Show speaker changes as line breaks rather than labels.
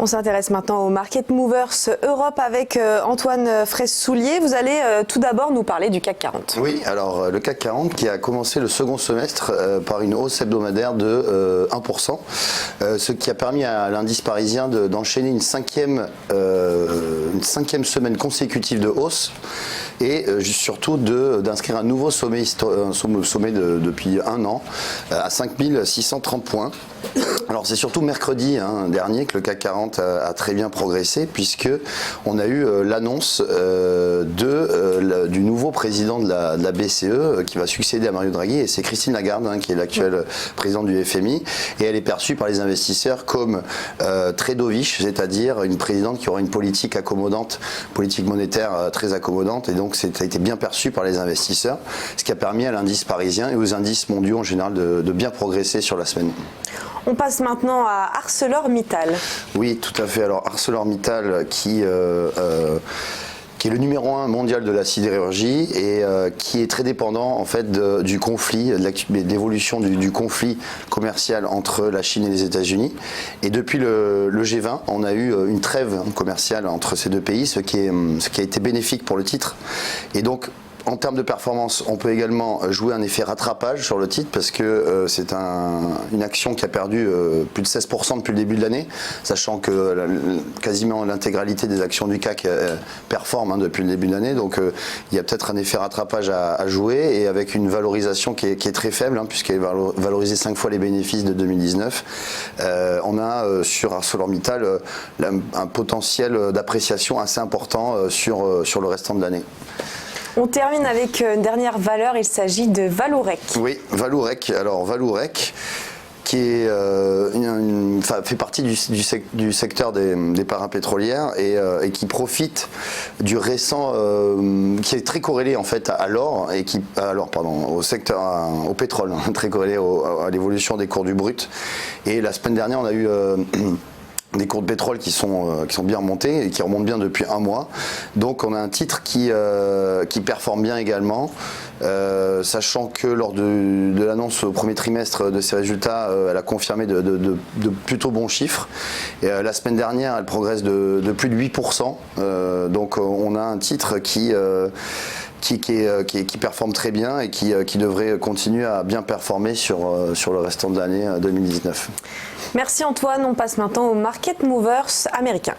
On s'intéresse maintenant au Market Movers Europe avec Antoine Fraisse-Soulier. Vous allez tout d'abord nous parler du CAC 40.
Oui, alors le CAC 40 qui a commencé le second semestre par une hausse hebdomadaire de 1%, ce qui a permis à l'indice parisien d'enchaîner une cinquième semaine consécutive de hausse et surtout d'inscrire un nouveau sommet, depuis un an à 5630 points. Alors c'est surtout mercredi dernier que le CAC 40 a très bien progressé puisque on a eu l'annonce du nouveau président de la BCE qui va succéder à Mario Draghi, et c'est Christine Lagarde qui est l'actuelle présidente du FMI, et elle est perçue par les investisseurs comme très dovish, c'est-à-dire une présidente qui aura une politique accommodante, politique monétaire très accommodante, et donc ça a été bien perçu par les investisseurs, ce qui a permis à l'indice parisien et aux indices mondiaux en général de bien progresser sur la semaine.
On passe maintenant à ArcelorMittal.
Oui, tout à fait. Alors ArcelorMittal qui est le numéro 1 mondial de la sidérurgie et qui est très dépendant en fait du conflit, de l'évolution du conflit commercial entre la Chine et les États-Unis. Et depuis le G20, on a eu une trêve commerciale entre ces deux pays, ce qui a été bénéfique pour le titre. Et donc, en termes de performance, on peut également jouer un effet rattrapage sur le titre parce que c'est une action qui a perdu plus de 16% depuis le début de l'année, sachant que quasiment l'intégralité des actions du CAC performent depuis le début de l'année. Donc il y a peut-être un effet rattrapage à jouer, et avec une valorisation qui est très faible, puisqu'elle est valorisée 5 fois les bénéfices de 2019. On a sur ArcelorMittal un potentiel d'appréciation assez important sur le restant de l'année.
On termine avec une dernière valeur, il s'agit de Vallourec.
Oui, Vallourec. Alors Vallourec, qui fait partie du secteur des parapétrolières et qui profite du récent, qui est très corrélé en fait à l'or au pétrole, très corrélé à l'évolution des cours du brut. Et la semaine dernière, on a eu des cours de pétrole qui sont bien remontés et qui remontent bien depuis un mois. Donc on a un titre qui performe bien également, sachant que lors de l'annonce au premier trimestre de ses résultats, elle a confirmé de plutôt bons chiffres. Et la semaine dernière, elle progresse de plus de 8%. Donc on a un titre qui performe très bien et qui devrait continuer à bien performer sur le restant de l'année 2019.
Merci Antoine, on passe maintenant aux Market Movers américains.